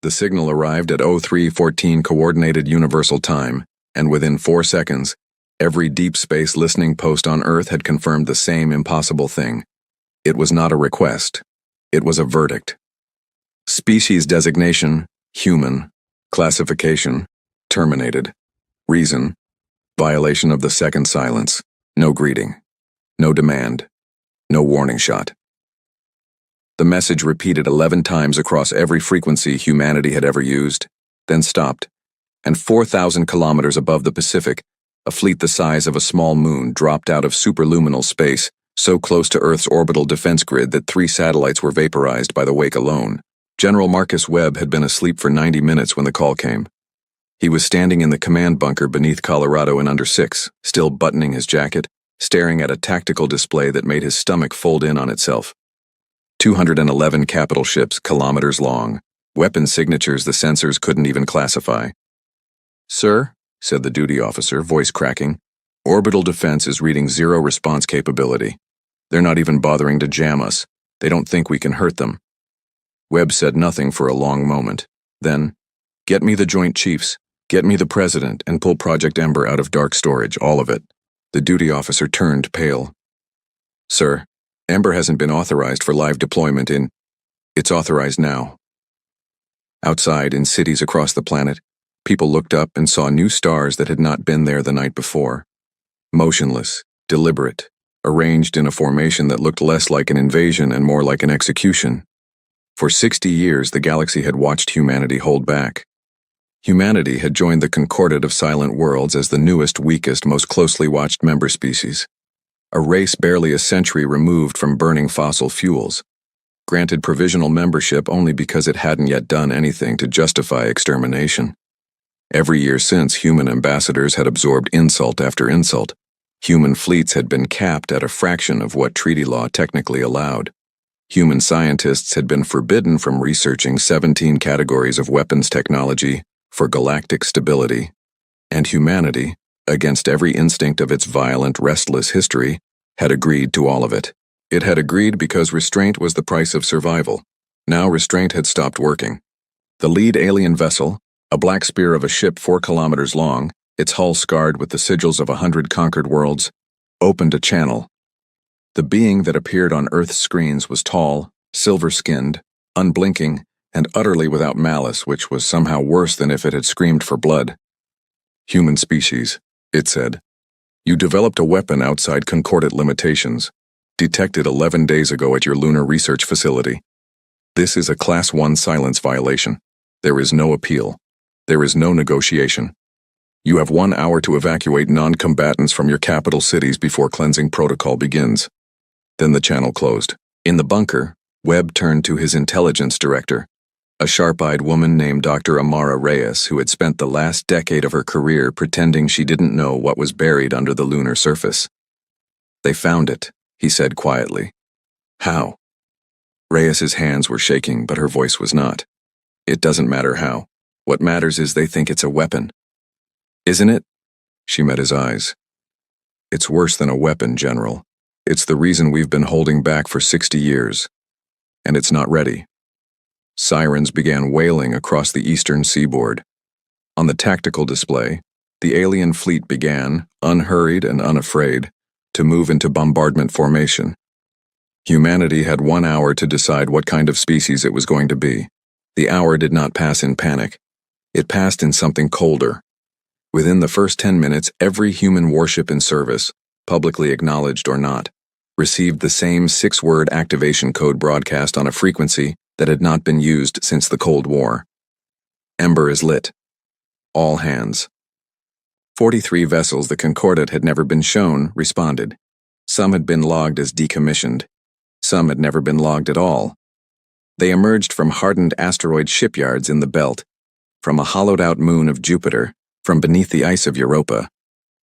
The signal arrived at 03:14 Coordinated Universal Time, and within 4 seconds, every deep space listening post on Earth had confirmed the same impossible thing. It was not a request. It was a verdict. Species designation, human. Classification, terminated. Reason, violation of the second silence. No greeting. No demand. No warning shot. The message repeated 11 times across every frequency humanity had ever used, then stopped, and 4,000 kilometers above the Pacific, a fleet the size of a small moon dropped out of superluminal space, so close to Earth's orbital defense grid that 3 satellites were vaporized by the wake alone. General Marcus Webb had been asleep for 90 minutes when the call came. He was standing in the command bunker beneath Colorado in under 6, still buttoning his jacket, staring at a tactical display that made his stomach fold in on itself. 211 capital ships, kilometers long, weapon signatures the sensors couldn't even classify. "Sir," said the duty officer, voice cracking, "orbital defense is reading 0 response capability. They're not even bothering to jam us. They don't think we can hurt them." Webb said nothing for a long moment. Then, "Get me the Joint Chiefs, get me the President, and pull Project Ember out of dark storage, all of it." The duty officer turned pale. "Sir, Ember hasn't been authorized for live deployment in... It's authorized now." Outside, in cities across the planet, people looked up and saw new stars that had not been there the night before. Motionless, deliberate, arranged in a formation that looked less like an invasion and more like an execution. For 60 years, the galaxy had watched humanity hold back. Humanity had joined the concordat of silent worlds as the newest, weakest, most closely watched member species. A race barely a century removed from burning fossil fuels, granted provisional membership only because it hadn't yet done anything to justify extermination. Every year since, human ambassadors had absorbed insult after insult. Human fleets had been capped at a fraction of what treaty law technically allowed. Human scientists had been forbidden from researching 17 categories of weapons technology for galactic stability. And humanity, against every instinct of its violent, restless history, had agreed to all of it. It had agreed because restraint was the price of survival. Now restraint had stopped working. The lead alien vessel, a black spear of a ship 4 kilometers long, its hull scarred with the sigils of 100 conquered worlds, opened a channel. The being that appeared on Earth's screens was tall, silver-skinned, unblinking, and utterly without malice, which was somehow worse than if it had screamed for blood. "Human species," it said. "You developed a weapon outside concordant limitations, detected 11 days ago at your lunar research facility. This is a Class 1 silence violation. There is no appeal. There is no negotiation. You have 1 hour to evacuate non-combatants from your capital cities before cleansing protocol begins." Then the channel closed. In the bunker, Webb turned to his intelligence director, a sharp-eyed woman named Dr. Amara Reyes, who had spent the last decade of her career pretending she didn't know what was buried under the lunar surface. "They found it," he said quietly. "How?" Reyes's hands were shaking, but her voice was not. "It doesn't matter how. What matters is they think it's a weapon." "Isn't it?" She met his eyes. "It's worse than a weapon, General. It's the reason we've been holding back for 60 years. And it's not ready." Sirens began wailing across the eastern seaboard. On the tactical display, the alien fleet began, unhurried and unafraid, to move into bombardment formation. Humanity had 1 hour to decide what kind of species it was going to be. The hour did not pass in panic. It passed in something colder. Within the first 10 minutes, every human warship in service, publicly acknowledged or not, received the same 6-word activation code broadcast on a frequency that had not been used since the Cold War. "Ember is lit. All hands." 43 vessels the Concordat had never been shown responded. Some had been logged as decommissioned. Some had never been logged at all. They emerged from hardened asteroid shipyards in the belt, from a hollowed-out moon of Jupiter, from beneath the ice of Europa,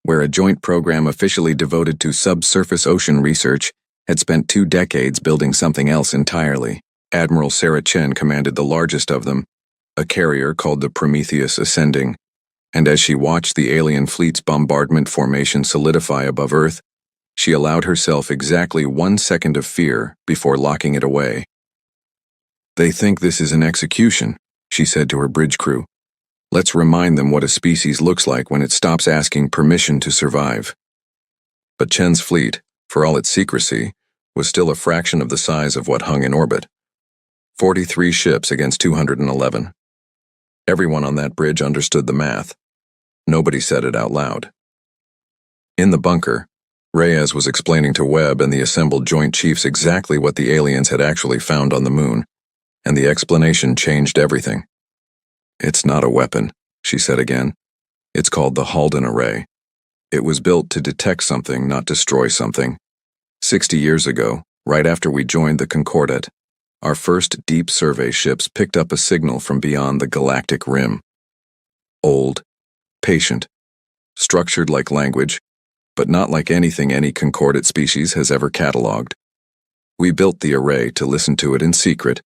where a joint program officially devoted to subsurface ocean research had spent 2 decades building something else entirely. Admiral Sarah Chen commanded the largest of them, a carrier called the Prometheus Ascending, and as she watched the alien fleet's bombardment formation solidify above Earth, she allowed herself exactly 1 second of fear before locking it away. "They think this is an execution," she said to her bridge crew. Let's remind them what a species looks like when it stops asking permission to survive. But Chen's fleet, for all its secrecy, was still a fraction of the size of what hung in orbit. 43 ships against 211. Everyone on that bridge understood the math. Nobody said it out loud. In the bunker, Reyes was explaining to Webb and the assembled Joint Chiefs exactly what the aliens had actually found on the moon, and the explanation changed everything. It's not a weapon, she said again. It's called the Halden Array. It was built to detect something, not destroy something. 60 years ago, right after we joined the Concordat, our first deep survey ships picked up a signal from beyond the galactic rim. Old, patient, structured like language, but not like anything any Concordat species has ever catalogued. We built the array to listen to it in secret,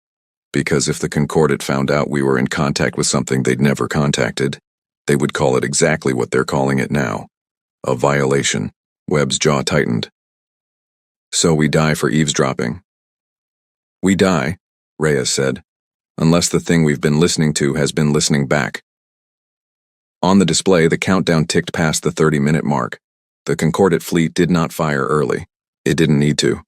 because if the Concordat found out we were in contact with something they'd never contacted, they would call it exactly what they're calling it now. A violation. Webb's jaw tightened. So we die for eavesdropping. We die, Reyes said, unless the thing we've been listening to has been listening back. On the display, the countdown ticked past the 30-minute mark. The Concordat fleet did not fire early. It didn't need to.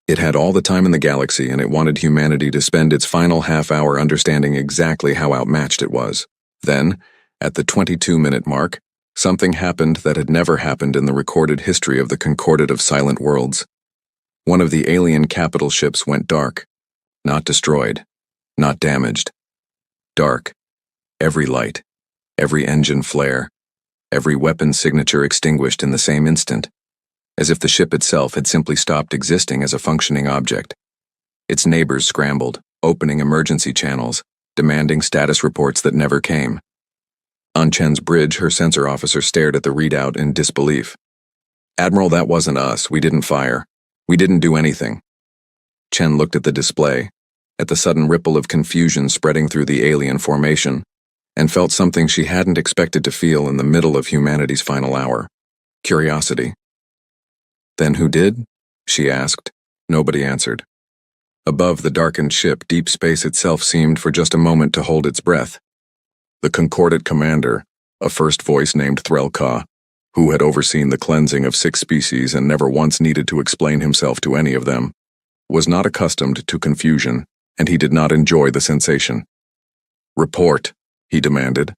It had all the time in the galaxy, and it wanted humanity to spend its final half-hour understanding exactly how outmatched it was. Then, at the 22-minute mark, something happened that had never happened in the recorded history of the Concordat of Silent Worlds. One of the alien capital ships went dark. Not destroyed. Not damaged. Dark. Every light. Every engine flare. Every weapon signature extinguished in the same instant, as if the ship itself had simply stopped existing as a functioning object. Its neighbors scrambled, opening emergency channels, demanding status reports that never came. On Chen's bridge, her sensor officer stared at the readout in disbelief. Admiral, that wasn't us. We didn't fire. We didn't do anything. Chen looked at the display, at the sudden ripple of confusion spreading through the alien formation, and felt something she hadn't expected to feel in the middle of humanity's final hour. Curiosity. Then who did? She asked. Nobody answered. Above the darkened ship, deep space itself seemed for just a moment to hold its breath. The Concordat commander, a first voice named Threlka, who had overseen the cleansing of 6 species and never once needed to explain himself to any of them, was not accustomed to confusion, and he did not enjoy the sensation. Report, he demanded,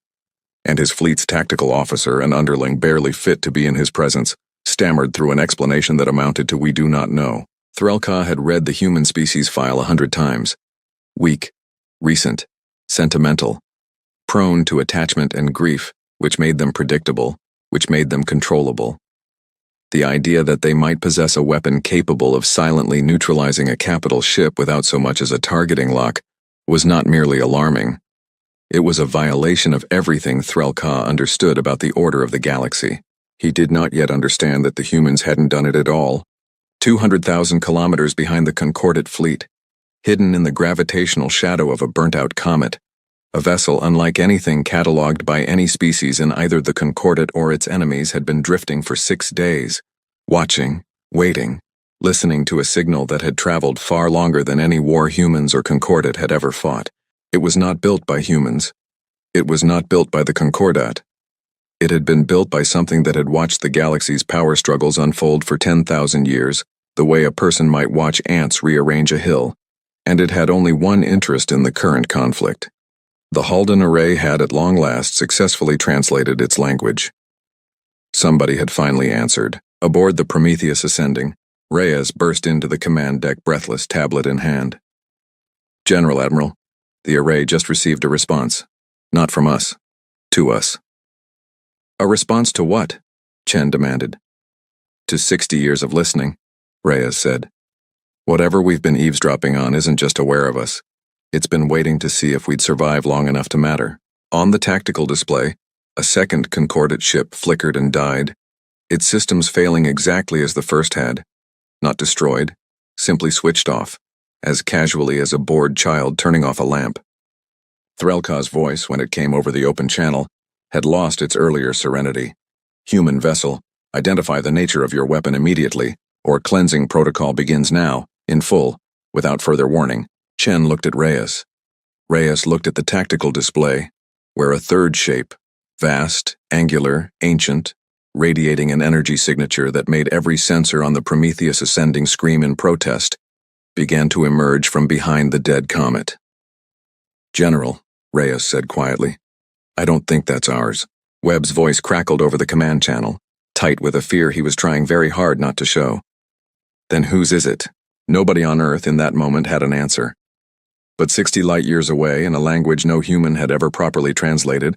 and his fleet's tactical officer, an underling barely fit to be in his presence, stammered through an explanation that amounted to "we do not know." Threlka had read the human species file 100 times. Weak, recent, sentimental, prone to attachment and grief, which made them predictable, which made them controllable. The idea that they might possess a weapon capable of silently neutralizing a capital ship without so much as a targeting lock was not merely alarming. It was a violation of everything Threlka understood about the order of the galaxy. He did not yet understand that the humans hadn't done it at all. 200,000 kilometers behind the Concordat fleet, hidden in the gravitational shadow of a burnt-out comet, a vessel unlike anything catalogued by any species in either the Concordat or its enemies had been drifting for 6 days, watching, waiting, listening to a signal that had traveled far longer than any war humans or Concordat had ever fought. It was not built by humans. It was not built by the Concordat. It had been built by something that had watched the galaxy's power struggles unfold for 10,000 years, the way a person might watch ants rearrange a hill, and it had only one interest in the current conflict. The Halden Array had at long last successfully translated its language. Somebody had finally answered. Aboard the Prometheus ascending, Reyes burst into the command deck breathless, tablet in hand. General Admiral, the array just received a response. Not from us. To us. A response to what? Chen demanded. To 60 years of listening, Reyes said. Whatever we've been eavesdropping on isn't just aware of us. It's been waiting to see if we'd survive long enough to matter. On the tactical display, a second Concordat ship flickered and died, its systems failing exactly as the first had. Not destroyed, simply switched off, as casually as a bored child turning off a lamp. Threlka's voice, when it came over the open channel, had lost its earlier serenity. Human vessel, identify the nature of your weapon immediately, or cleansing protocol begins now, in full, without further warning. Chen looked at Reyes. Reyes looked at the tactical display, where a third shape, vast, angular, ancient, radiating an energy signature that made every sensor on the Prometheus Ascending scream in protest, began to emerge from behind the dead comet. "General," Reyes said quietly, "I don't think that's ours." Webb's voice crackled over the command channel, tight with a fear he was trying very hard not to show. "Then whose is it?" Nobody on Earth in that moment had an answer. But 60 light-years away, in a language no human had ever properly translated,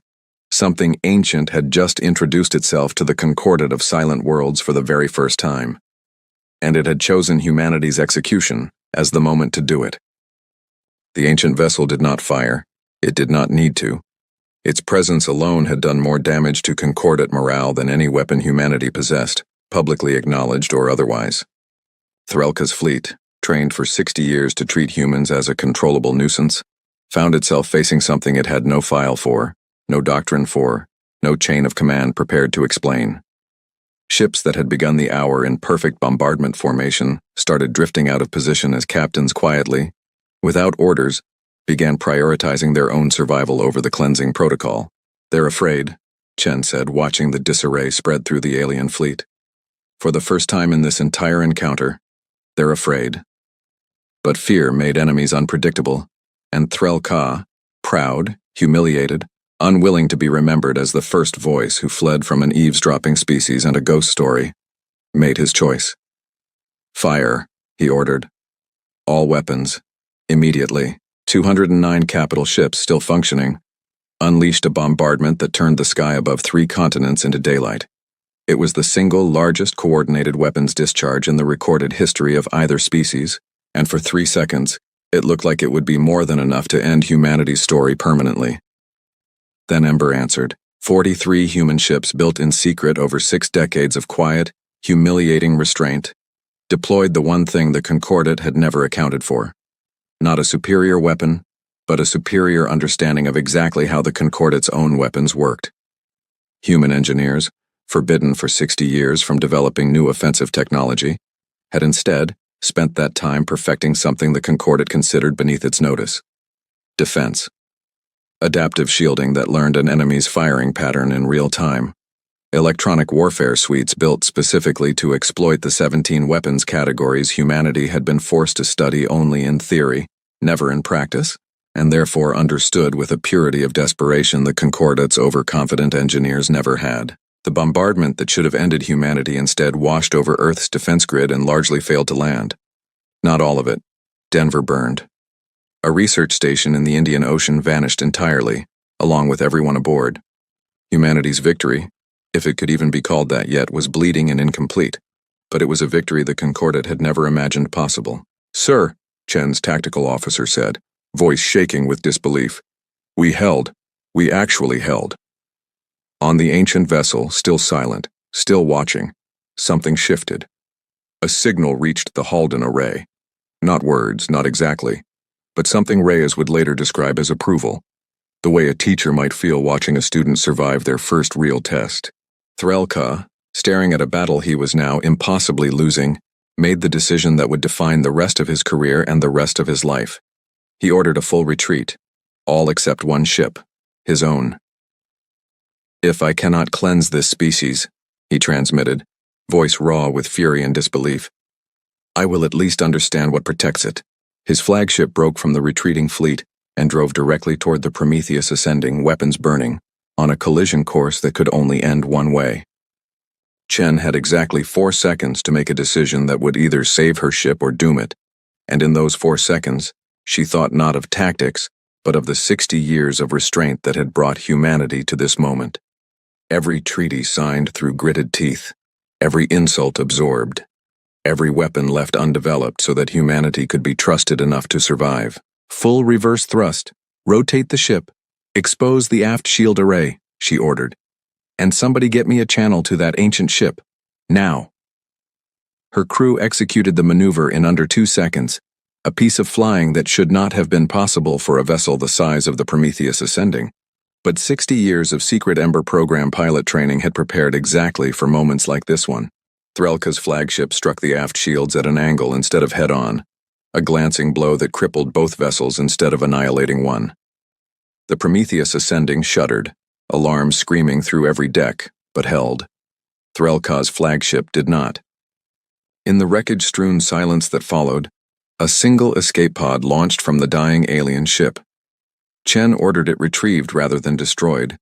something ancient had just introduced itself to the concordat of silent worlds for the very first time. And it had chosen humanity's execution as the moment to do it. The ancient vessel did not fire. It did not need to. Its presence alone had done more damage to concordat morale than any weapon humanity possessed, publicly acknowledged or otherwise. Threlka's fleet, trained for 60 years to treat humans as a controllable nuisance, found itself facing something it had no file for, no doctrine for, no chain of command prepared to explain. Ships that had begun the hour in perfect bombardment formation started drifting out of position as captains quietly, without orders, began prioritizing their own survival over the cleansing protocol. "They're afraid," Chen said, watching the disarray spread through the alien fleet. "For the first time in this entire encounter, they're afraid." But fear made enemies unpredictable, and Threlka, proud, humiliated, unwilling to be remembered as the first voice who fled from an eavesdropping species and a ghost story, made his choice. "Fire," he ordered. "All weapons, immediately." 209 capital ships still functioning, unleashed a bombardment that turned the sky above 3 continents into daylight. It was the single largest coordinated weapons discharge in the recorded history of either species, and for 3 seconds, it looked like it would be more than enough to end humanity's story permanently. Then Ember answered. 43 human ships built in secret over 6 decades of quiet, humiliating restraint, deployed the one thing the Concordat had never accounted for. Not a superior weapon, but a superior understanding of exactly how the Concordat's own weapons worked. Human engineers, forbidden for 60 years from developing new offensive technology, had instead spent that time perfecting something the Concordat considered beneath its notice: defense. Adaptive shielding that learned an enemy's firing pattern in real time. Electronic warfare suites built specifically to exploit the 17 weapons categories humanity had been forced to study only in theory, never in practice, and therefore understood with a purity of desperation the Concordat's overconfident engineers never had. The bombardment that should have ended humanity instead washed over Earth's defense grid and largely failed to land. Not all of it. Denver burned. A research station in the Indian Ocean vanished entirely, along with everyone aboard. Humanity's victory, if it could even be called that yet, was bleeding and incomplete, but it was a victory the Concordat had never imagined possible. "Sir," Chen's tactical officer said, voice shaking with disbelief, We actually held." On the ancient vessel, still silent, still watching, something shifted. A signal reached the Halden array. Not words, not exactly, but something Reyes would later describe as approval, the way a teacher might feel watching a student survive their first real test. Threlka, staring at a battle he was now impossibly losing, made the decision that would define the rest of his career and the rest of his life. He ordered a full retreat, all except one ship, his own. "If I cannot cleanse this species," he transmitted, voice raw with fury and disbelief, "I will at least understand what protects it." His flagship broke from the retreating fleet and drove directly toward the Prometheus Ascending, weapons burning, on a collision course that could only end one way. Chen had exactly 4 seconds to make a decision that would either save her ship or doom it, and in those 4 seconds, she thought not of tactics, but of the 60 years of restraint that had brought humanity to this moment. Every treaty signed through gritted teeth, every insult absorbed, every weapon left undeveloped so that humanity could be trusted enough to survive. "Full reverse thrust. Rotate the ship. Expose the aft shield array," she ordered. "And somebody get me a channel to that ancient ship. Now." Her crew executed the maneuver in under 2 seconds, a piece of flying that should not have been possible for a vessel the size of the Prometheus Ascending. But 60 years of secret Ember program pilot training had prepared exactly for moments like this one. Threlka's flagship struck the aft shields at an angle instead of head-on, a glancing blow that crippled both vessels instead of annihilating one. The Prometheus ascending shuddered, alarm screaming through every deck, but held. Threlka's flagship did not. In the wreckage-strewn silence that followed, a single escape pod launched from the dying alien ship. Chen ordered it retrieved rather than destroyed,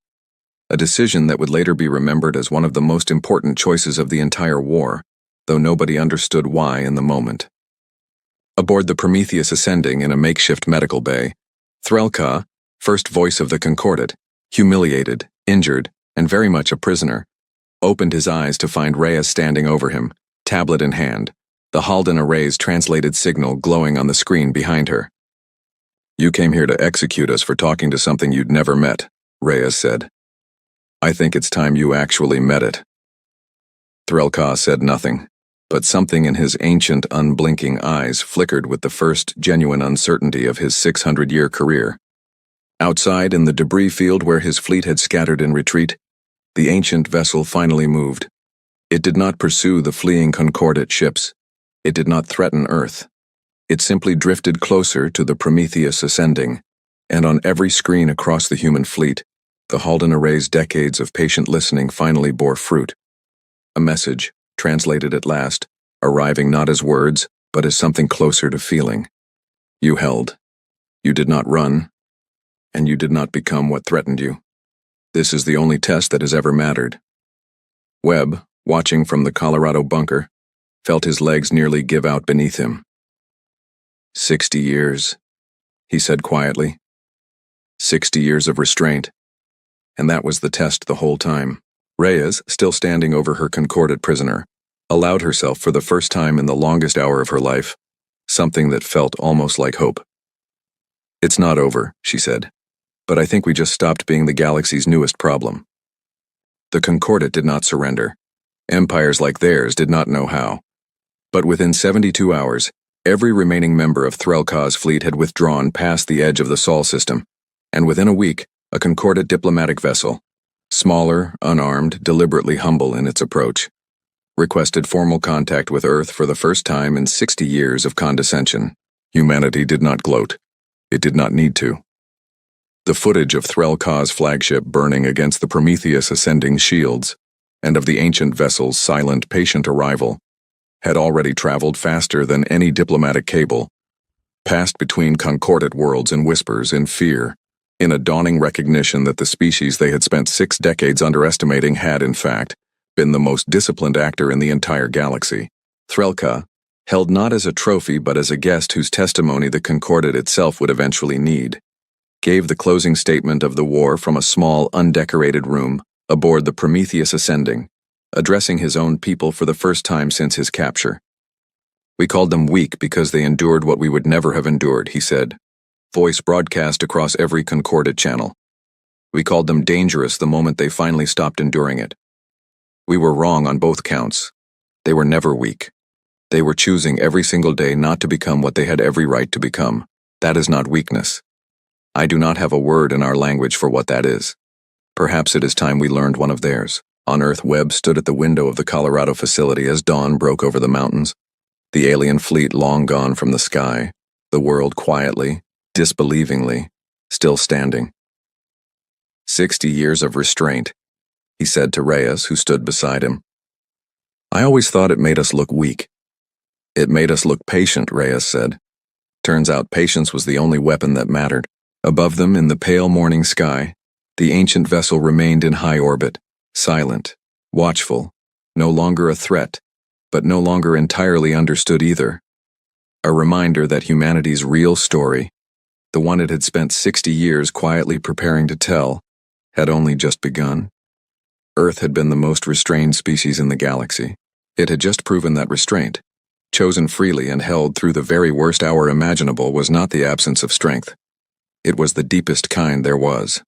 a decision that would later be remembered as one of the most important choices of the entire war, though nobody understood why in the moment. Aboard the Prometheus ascending in a makeshift medical bay, Threlka, first voice of the Concordat, humiliated, injured, and very much a prisoner, opened his eyes to find Reyes standing over him, tablet in hand, the Halden array's translated signal glowing on the screen behind her. "You came here to execute us for talking to something you'd never met," Reyes said. "I think it's time you actually met it." Threlka said nothing, but something in his ancient, unblinking eyes flickered with the first genuine uncertainty of his 600-year career. Outside, in the debris field where his fleet had scattered in retreat, the ancient vessel finally moved. It did not pursue the fleeing Concordat ships. It did not threaten Earth. It simply drifted closer to the Prometheus ascending, and on every screen across the human fleet, the Halden array's decades of patient listening finally bore fruit. A message, translated at last, arriving not as words, but as something closer to feeling. You held. You did not run, and you did not become what threatened you. This is the only test that has ever mattered. Webb, watching from the Colorado bunker, felt his legs nearly give out beneath him. 60 years, he said quietly. 60 years of restraint. And that was the test the whole time. Reyes, still standing over her Concordat prisoner, allowed herself for the first time in the longest hour of her life, something that felt almost like hope. "It's not over," she said, "but I think we just stopped being the galaxy's newest problem." The Concordat did not surrender. Empires like theirs did not know how. But within 72 hours, every remaining member of Threlka's fleet had withdrawn past the edge of the Sol system, and within a week, a Concordat diplomatic vessel, smaller, unarmed, deliberately humble in its approach, requested formal contact with Earth for the first time in 60 years of condescension. Humanity did not gloat. It did not need to. The footage of Threlka's flagship burning against the Prometheus ascending shields, and of the ancient vessel's silent, patient arrival, had already traveled faster than any diplomatic cable, passed between Concordat worlds in whispers, in fear, in a dawning recognition that the species they had spent 6 decades underestimating had, in fact, been the most disciplined actor in the entire galaxy. Threlka, held not as a trophy but as a guest whose testimony the Concordat itself would eventually need, gave the closing statement of the war from a small, undecorated room aboard the Prometheus ascending, addressing his own people for the first time since his capture. "We called them weak because they endured what we would never have endured," he said, voice broadcast across every Concordat channel. "We called them dangerous the moment they finally stopped enduring it. We were wrong on both counts. They were never weak. They were choosing every single day not to become what they had every right to become. That is not weakness. I do not have a word in our language for what that is. Perhaps it is time we learned one of theirs." On Earth, Webb stood at the window of the Colorado facility as dawn broke over the mountains, the alien fleet long gone from the sky, the world quietly, disbelievingly, still standing. 60 years of restraint, he said to Reyes, who stood beside him. "I always thought it made us look weak." "It made us look patient," Reyes said. Turns out patience was the only weapon that mattered. Above them, in the pale morning sky, the ancient vessel remained in high orbit, silent, watchful, no longer a threat, but no longer entirely understood either. A reminder that humanity's real story, the one it had spent 60 years quietly preparing to tell, had only just begun. Earth had been the most restrained species in the galaxy. It had just proven that restraint, chosen freely and held through the very worst hour imaginable, was not the absence of strength. It was the deepest kind there was.